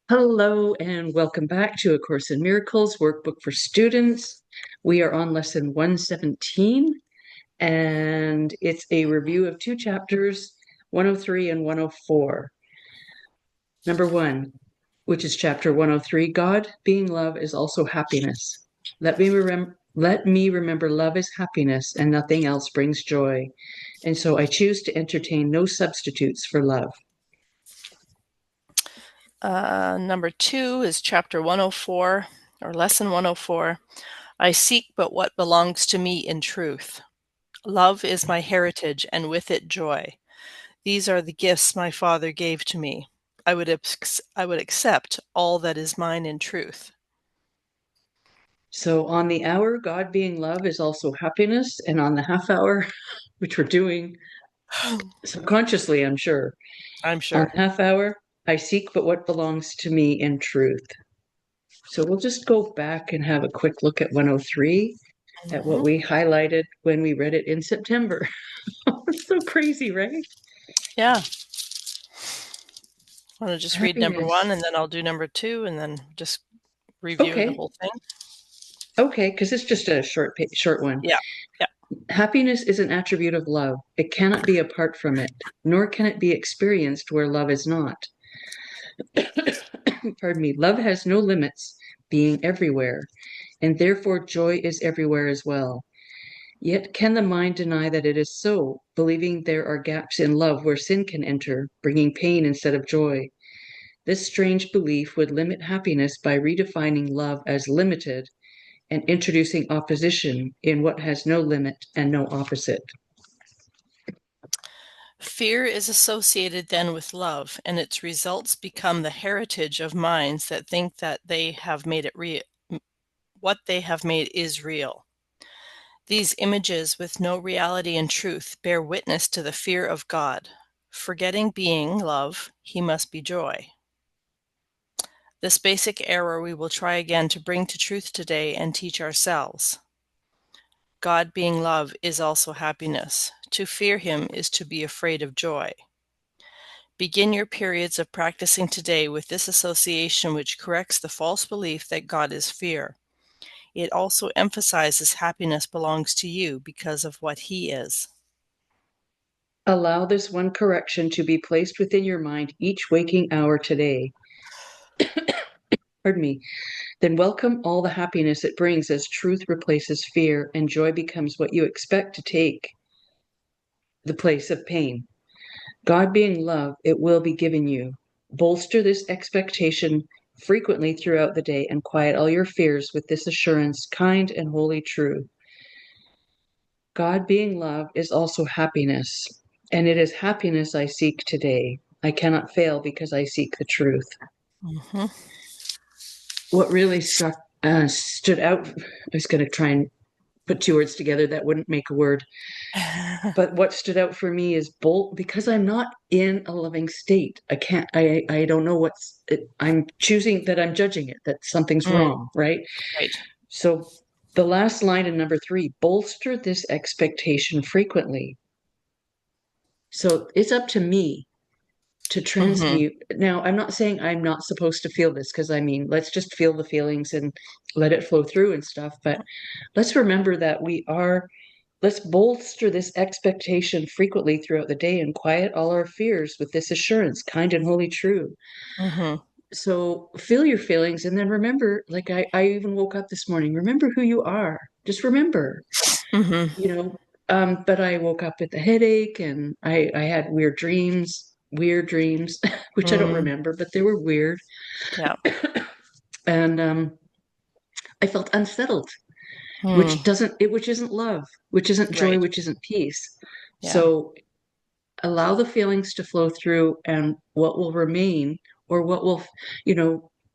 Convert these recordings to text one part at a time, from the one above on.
Hello and welcome back to A Course in Miracles Workbook for Students. We are on lesson 117 and it's a review of two chapters, 103 and 104. Number one, which is chapter 103, God being love is also happiness. Let me remember love is happiness and nothing else brings joy. And so I choose to entertain no substitutes for love. Number 2 is chapter 104, or lesson 104. I seek but what belongs to me in truth. Love is my heritage, and with it joy. These are the gifts my Father gave to me. I would accept all that is mine in truth. So on the hour, God being love is also happiness. And on the half hour, which we're doing subconsciously, I'm sure, I'm on sure. the half hour, I seek but what belongs to me in truth. So we'll just go back and have a quick look at 103, at what Mhm. we highlighted when we read it in September. It's so crazy, right? Yeah. I want to just read number 1, Happiness. and then I'll do number 2, and then just review the Okay. whole thing. Okay, because it's just a short one. Yeah. Yeah. Happiness is an attribute of love. It cannot be apart from it, nor can it be experienced where love is not. Pardon me, love has no limits, being everywhere, and therefore joy is everywhere as well. Yet can the mind deny that it is so, believing there are gaps in love where sin can enter, bringing pain instead of joy? This strange belief would limit happiness by redefining love as limited and introducing opposition in what has no limit and no opposite. Fear is associated then with love, and its results become the heritage of minds that think that they have made it real. What they have made is real. These images with no reality and truth bear witness to the fear of God. Forgetting being love, he must be joy. This basic error we will try again to bring to truth today and teach ourselves. God being love is also happiness. To fear him is to be afraid of joy. Begin your periods of practicing today with this association, which corrects the false belief that God is fear. It also emphasizes happiness belongs to you because of what he is. Allow this one correction to be placed within your mind each waking hour today. Pardon me. Then welcome all the happiness it brings as truth replaces fear and joy becomes what you expect to take the place of pain. God being love, it will be given you. Bolster this expectation frequently throughout the day and quiet all your fears with this assurance, kind and wholly true. God being love is also happiness, and it is happiness I seek today. I cannot fail because I seek the truth. Mhm. What really stood out, I was going to try and put two words together that wouldn't make a word. But what stood out for me is bold because I'm not in a loving state. I don't know I'm choosing that I'm judging it, that something's Mm, wrong, right? right. So the last line in number 3, bolster this expectation frequently. So it's up to me to Mhm. transmute. Now, I'm not saying I'm not supposed to feel this because I mean, let's just feel the feelings and let it flow through and stuff. But let's remember that let's bolster this expectation frequently throughout the day and quiet all our fears with this assurance, kind and wholly true. Mhm. So feel your feelings and then remember, like I even woke up this morning, remember who you are. Just remember, Mhm. you know. But I woke up with a headache and I had weird dreams, which I don't Mm, remember, but they were weird. yeah. And I felt unsettled, Mm, which isn't love, which isn't joy, right. which isn't peace. Yeah. So allow the feelings to flow through and what will remain or what will,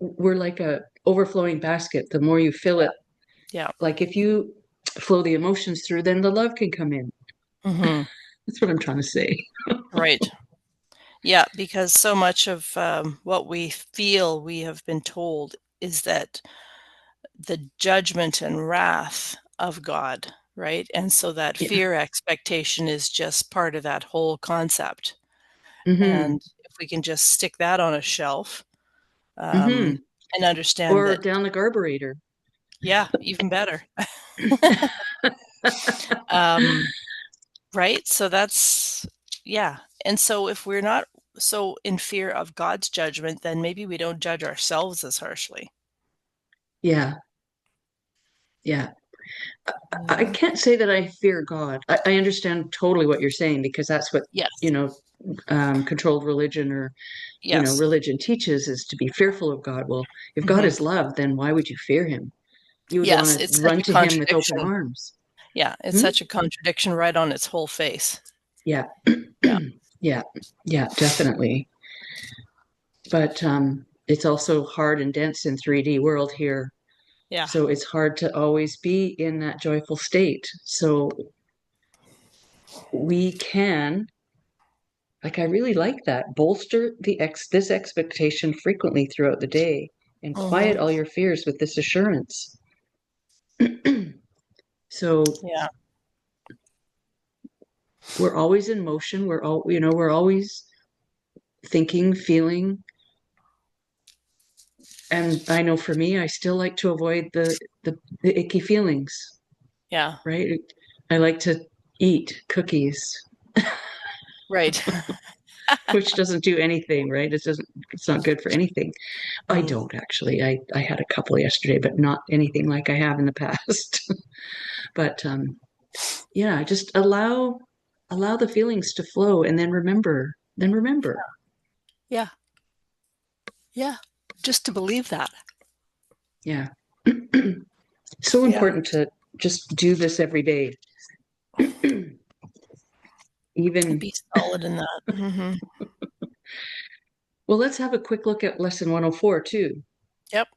we're like a overflowing basket. The more you fill Yeah. it, Yeah. like if you flow the emotions through, then the love can come in. Mhm. That's what I'm trying to say. Right. Yeah, because so much of what we feel we have been told is that the judgment and wrath of God, right? And so that Yeah. fear expectation is just part of that whole concept. Hmm. And if we can just stick that on a shelf, Mm-hmm. and understand Or that, down the carburetor. yeah, even better. Um, right? So that's, yeah. And so if we're not so in fear of God's judgment, then maybe we don't judge ourselves as harshly. Yeah. Yeah. I Yeah. can't say that I fear God. I understand totally what you're saying because that's what, you Yes. know, controlled religion or, Yes. religion teaches is to be fearful of God. Well, if God Hmm. is love, then why would you fear him? You would want Yes, to it's such run a to him with open contradiction. arms. Yeah, it's Hmm? such a contradiction right on its whole face. Yeah. Yeah. Yeah. Yeah, definitely. But it's also hard and dense in 3D world here. Yeah. So it's hard to always be in that joyful state. So we can, like, I really like that, bolster this expectation frequently throughout the day and quiet Hmm. all your fears with this assurance. So Yeah. we're always in motion. We're always thinking, feeling. And I know for me, I still like to avoid the icky feelings, Yeah. right? I like to eat cookies, Right. which doesn't do anything, right? It's not good for anything. I Mm. don't actually. I had a couple yesterday, but not anything like I have in the past. But yeah, just allow the feelings to flow and then remember. Then remember. Yeah. Yeah. Just to believe that. Yeah. So Yeah. important to just do this every day. Even Be solid in that. Hmm. well, let's have a quick look at lesson 104 too. Yep.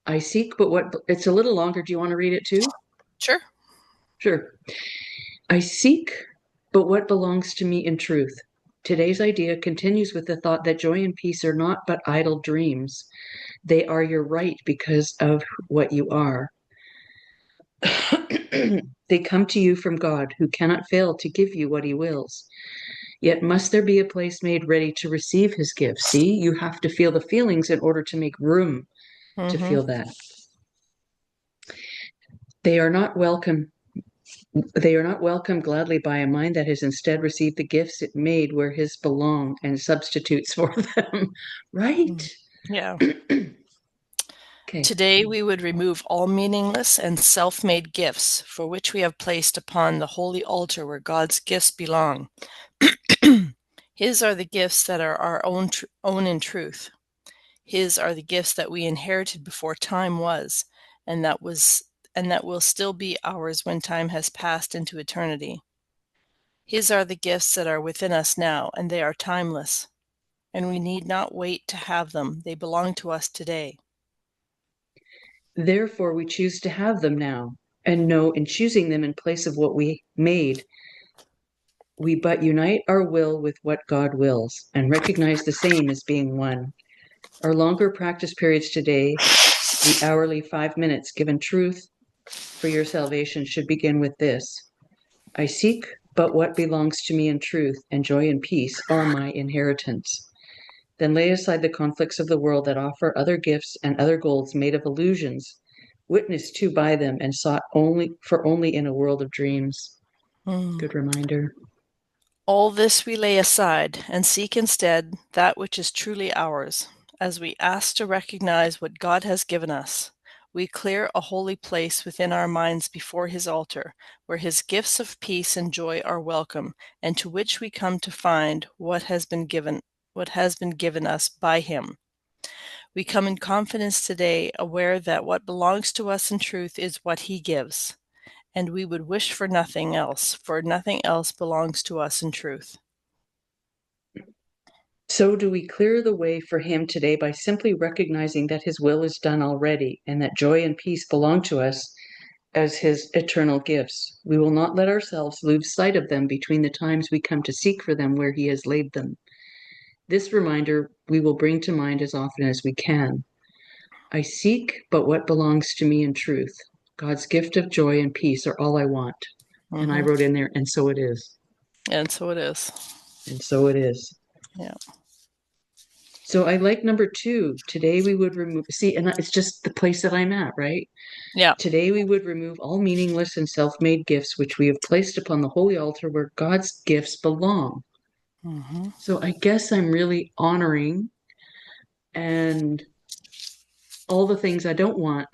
I seek, but what it's a little longer. Do you want to read it too? Sure. Sure. I seek, but what belongs to me in truth. Today's idea continues with the thought that joy and peace are not but idle dreams. They are your right because of what you are. They come to you from God, who cannot fail to give you what he wills. Yet must there be a place made ready to receive his gifts? See, you have to feel the feelings in order to make room to Hmm. feel that. They are not welcome. They are not welcomed gladly by a mind that has instead received the gifts it made where his belong and substitutes for them. Right? Yeah. Okay. Today we would remove all meaningless and self-made gifts for which we have placed upon the holy altar where God's gifts belong. His are the gifts that are our own in truth. His are the gifts that we inherited before time was, and that will still be ours when time has passed into eternity. His are the gifts that are within us now, and they are timeless, and we need not wait to have them. They belong to us today. Therefore, we choose to have them now, and know in choosing them in place of what we made, we but unite our will with what God wills and recognize the same as being one. Our longer practice periods today, the hourly 5 minutes given truth for your salvation, should begin with this. I seek but what belongs to me in truth, and joy and peace are my inheritance. Then lay aside the conflicts of the world that offer other gifts and other goals made of illusions, witnessed to by them and sought only in a world of dreams. Mm. Good reminder. All this we lay aside and seek instead that which is truly ours, as we ask to recognize what God has given us. We clear a holy place within our minds before his altar, where his gifts of peace and joy are welcome, and to which we come to find what has been given us by him. We come in confidence today, aware that what belongs to us in truth is what he gives, and we would wish for nothing else, for nothing else belongs to us in truth. So do we clear the way for him today by simply recognizing that his will is done already and that joy and peace belong to us as his eternal gifts. We will not let ourselves lose sight of them between the times we come to seek for them where he has laid them. This reminder we will bring to mind as often as we can. I seek but what belongs to me in truth. God's gift of joy and peace are all I want. And I Hmm. wrote in there, and so it is. And so it is. And so it is. Yeah. So I like number 2. Today we would remove, see, and it's just the place that I'm at, right? Yeah. Today we would remove all meaningless and self-made gifts which we have placed upon the holy altar where God's gifts belong. Mm-hmm. So I guess I'm really honoring and all the things I don't want.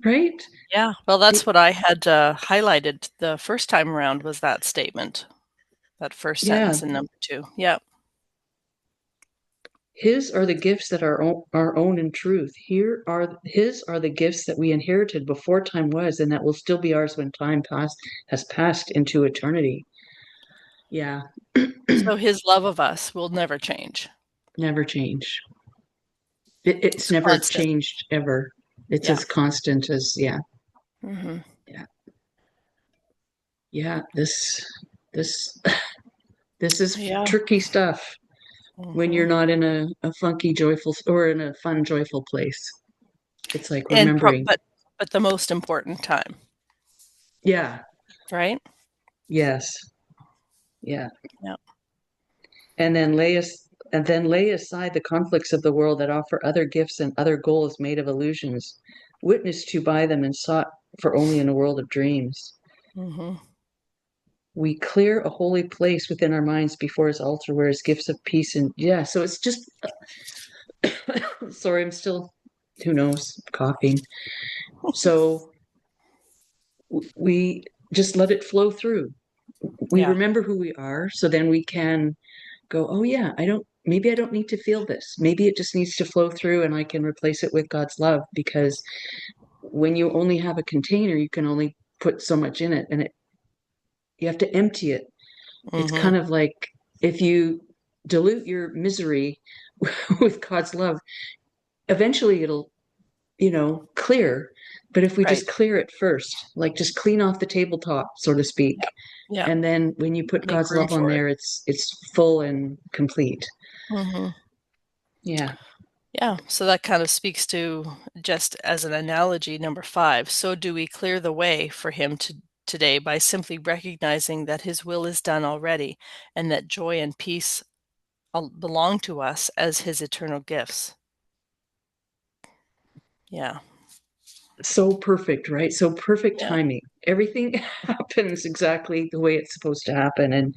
Right? Yeah. Well, that's It, what I had highlighted the first time around was that statement, that first yeah, sentence in number 2. Yeah. his are the gifts that are our own in truth. Here are his are the gifts that we inherited before time was, and that will still be ours when time has passed into eternity. Yeah, So his love of us will never change. never change. It's It's never constant. changed ever. It's Yeah. as constant as yeah, Mm-hmm. yeah, yeah. This this is Yeah. tricky stuff when Mm-hmm. you're not in a funky, joyful, or in a fun, joyful place. It's like And remembering. but the most important time, Yeah, right? yes, yeah. Yeah. And then lay aside the conflicts of the world that offer other gifts and other goals made of illusions, witnessed to by them and sought for only in a world of dreams. Mm-hmm. We clear a holy place within our minds before his altar where his gifts of peace and yeah, so it's just sorry, I'm still who knows, coughing. So we just let it flow through. We Yeah. remember who we are, so then we can go, oh yeah, maybe I don't need to feel this. Maybe it just needs to flow through and I can replace it with God's love because when you only have a container, you can only put so much in it and you have to empty it. It's Mm-hmm. kind of like if you dilute your misery with God's love, eventually it'll, clear. But if we Right. just clear it first, like just clean off the tabletop, so to speak, Yeah. Yeah. and then when you put Make God's room love on for it. there, it's full and complete. Mm-hmm. Yeah. Yeah. So that kind of speaks to, just as an analogy, number 5. So do we clear the way for him today by simply recognizing that his will is done already and that joy and peace belong to us as his eternal gifts. Yeah. So perfect, right? So perfect Yeah. timing. Everything happens exactly the way it's supposed to happen. And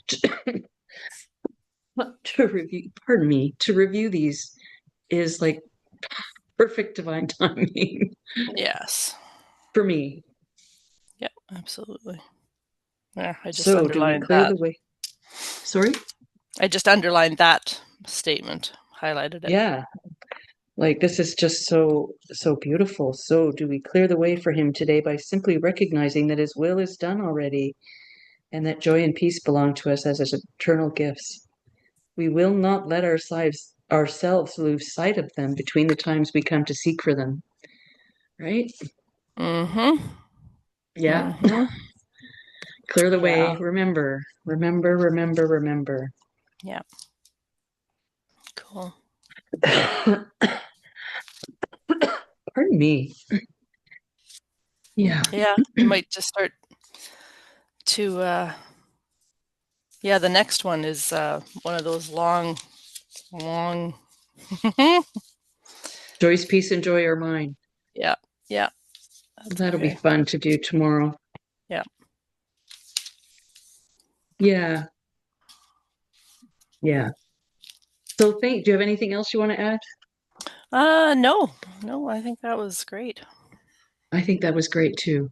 to, to review these is like perfect divine timing Yes. for me. Yeah, absolutely. Yeah, I just So do we underlined clear that. the way? Sorry? I just underlined that statement, highlighted it. Yeah. Like this is just so beautiful. So do we clear the way for him today by simply recognizing that his will is done already and that joy and peace belong to us as his eternal gifts? We will not let ourselves lose sight of them between the times we come to seek for them. Right? Mm-hmm. Yeah. Mm-hmm. Clear the way. Yeah. Remember, remember, remember, remember. Yeah. Cool. Pardon me. Yeah. Yeah, you might just start to yeah, the next one is one of those long Joy's peace and joy are mine. Yeah. Yeah, that's That'll be okay. fun to do tomorrow. Yeah. Yeah. Yeah. So do you have anything else you want to add? No. No, I think that was great. I think that was great too.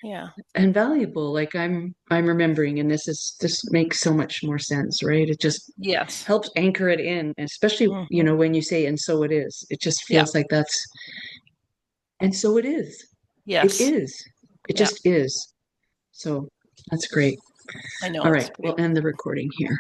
Yeah. And valuable. Like I'm remembering, and this makes so much more sense, right? It just Yes. helps anchor it in, especially, Mm-hmm. when you say and so it is. It just Yeah. feels like that's and so it is. It Yes. is. It Yeah. just is. So that's great. I know All it's right, we'll pretty. end the recording here.